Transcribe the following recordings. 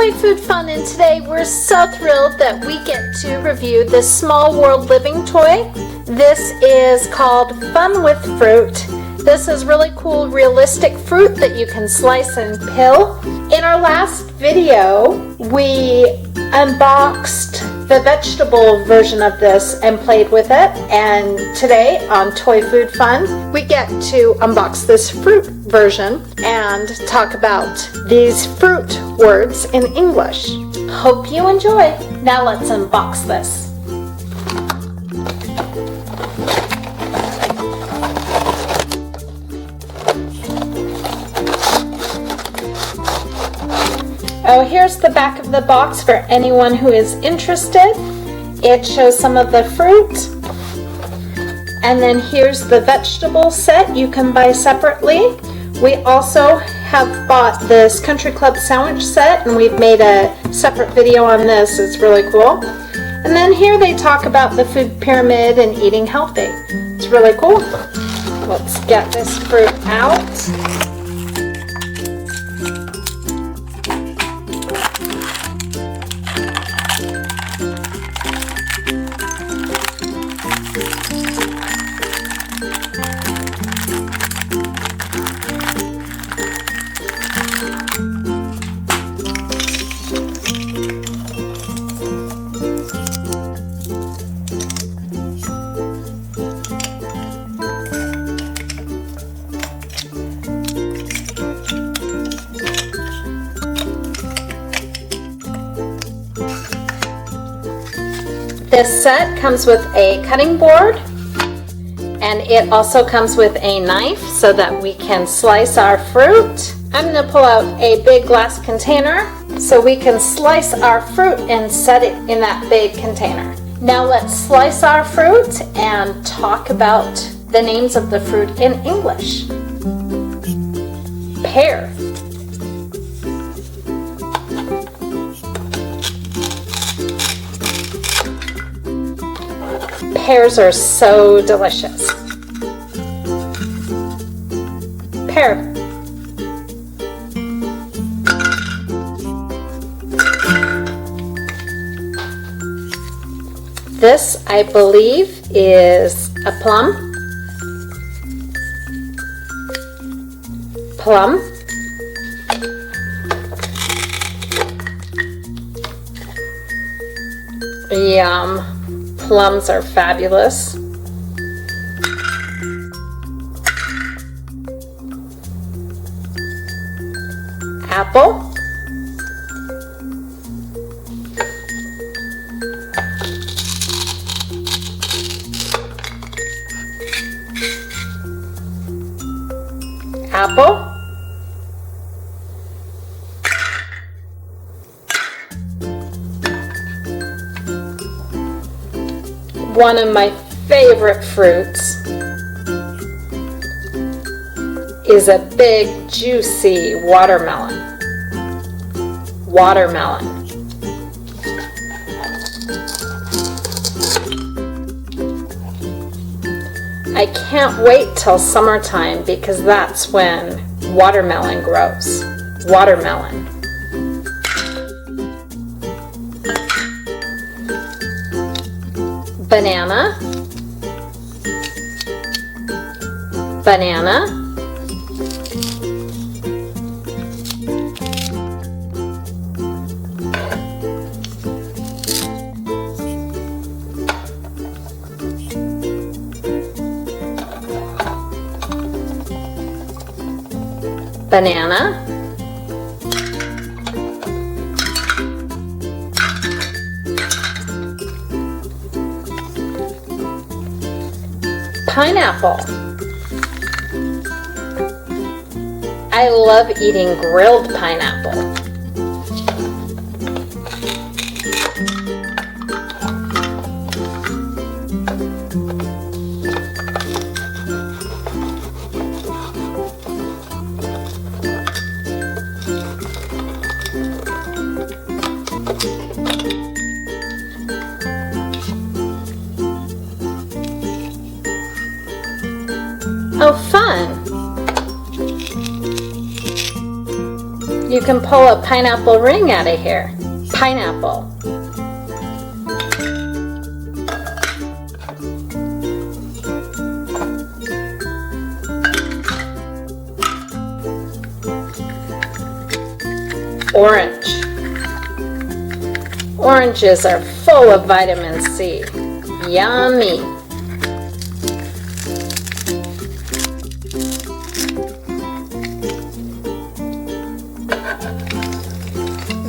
Toy Food Fun, and today we're so thrilled that we get to review this Small World Living toy. This is called Fun with Fruit. This is really cool, realistic fruit that you can slice and peel. In our last video, we unboxed the vegetable version of this and played with it. And today on Toy Food Fun, we get to unbox this fruit version and talk about these fruit words in English. Hope you enjoy. Now let's unbox this. Oh, here's the back of the box for anyone who is interested. It shows some of the fruit. And then here's the vegetable set you can buy separately. We also have bought this Country Club sandwich set, and we've made a separate video on this. It's really cool. And then here they talk about the food pyramid and eating healthy. It's really cool. Let's get this fruit out. This set comes with a cutting board, and it also comes with a knife so that we can slice our fruit. I'm going to pull out a big glass container so we can slice our fruit and set it in that big container. Now let's slice our fruit and talk about the names of the fruit in English. Pear. Pears are so delicious. Pear. This, I believe, is a plum. Plum. Yum. Plums are fabulous. Apple. Apple. One of my favorite fruits is a big, juicy watermelon. Watermelon. I can't wait till summertime because that's when watermelon grows. Watermelon. Banana. Banana. Banana. Pineapple. I love eating grilled pineapple. Oh, fun! You can pull a pineapple ring out of here. Pineapple. Orange. Oranges are full of vitamin C. Yummy.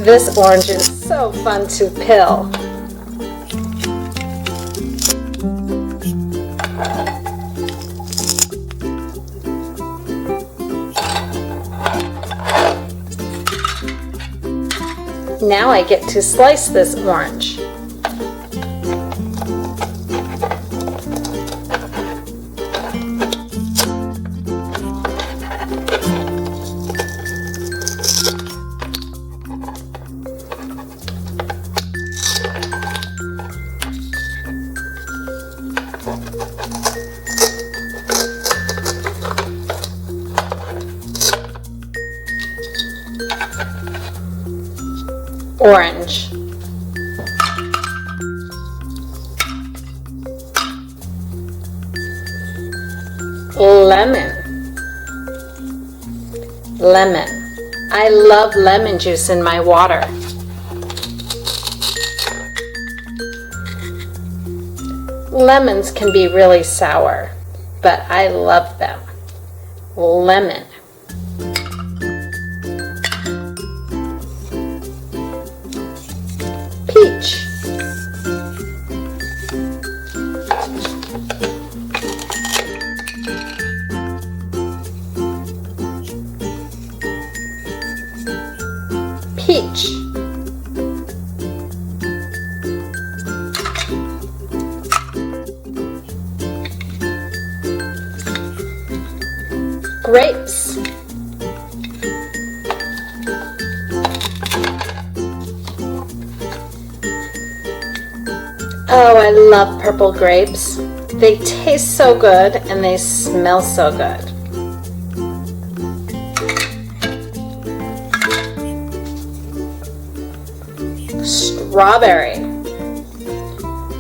This orange is so fun to peel. Now I get to slice this orange. Orange. Lemon. Lemon. I love lemon juice in my water. Lemons can be really sour, but I love them. Lemon. Peach. Peach. Grapes. Oh, I love purple grapes. They taste so good and they smell so good. Strawberry.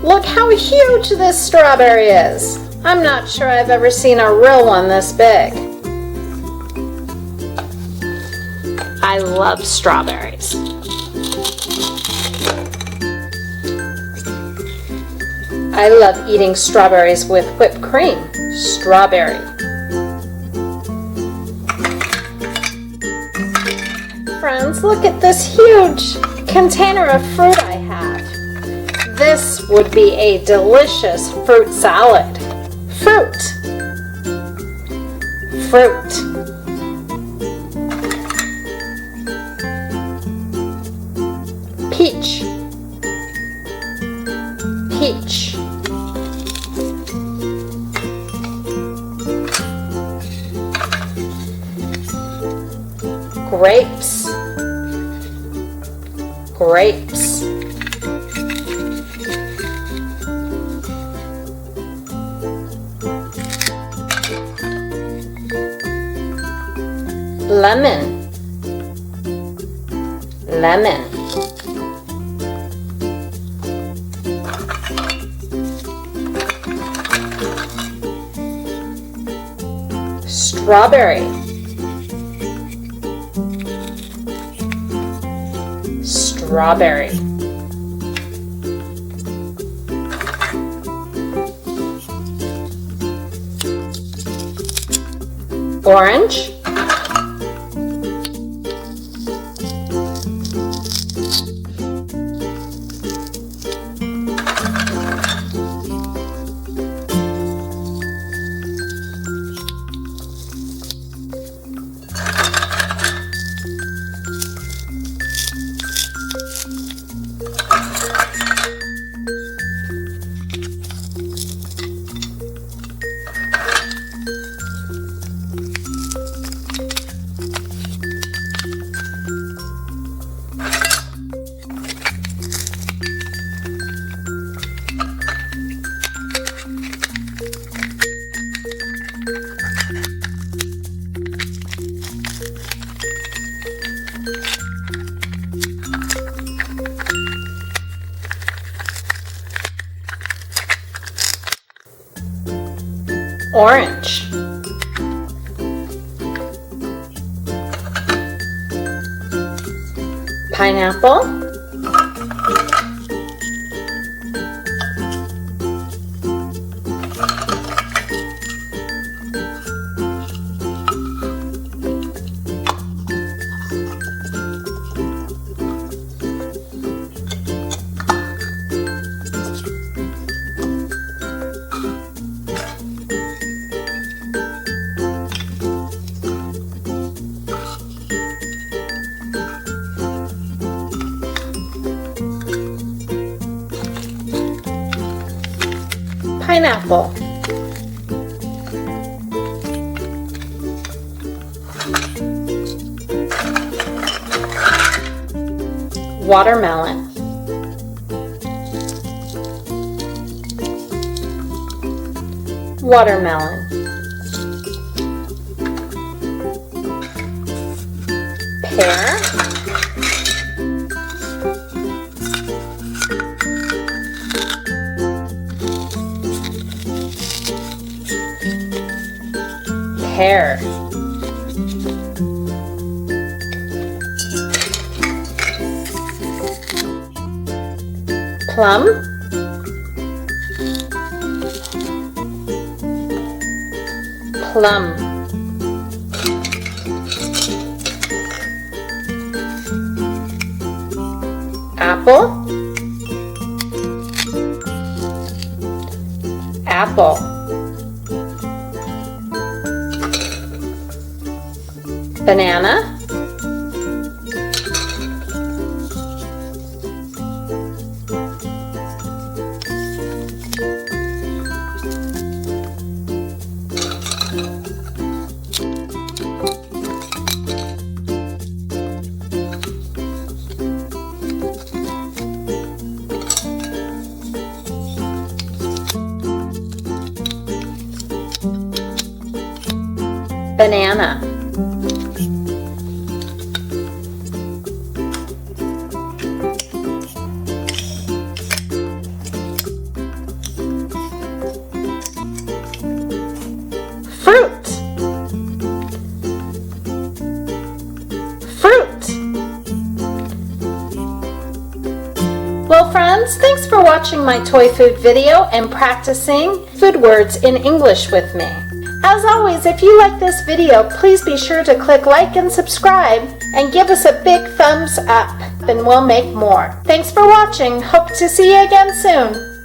Look how huge this strawberry is. I'm not sure I've ever seen a real one this big. I love strawberries. I love eating strawberries with whipped cream. Strawberry. Friends, look at this huge container of fruit I have. This would be a delicious fruit salad. Fruit. Fruit. Peach. Peach. Grapes. Grapes. Lemon. Lemon. Strawberry. Strawberry. Orange. Orange. Pineapple. Pineapple. Watermelon. Watermelon. Pear. Pear. Plum. Plum. Apple. Apple. Banana. Banana. Fruit. Fruit. Well, friends, thanks for watching my toy food video and practicing food words in English with me. As always, if you like this video, please be sure to click like and subscribe and give us a big thumbs up, and we'll make more. Thanks for watching. Hope to see you again soon.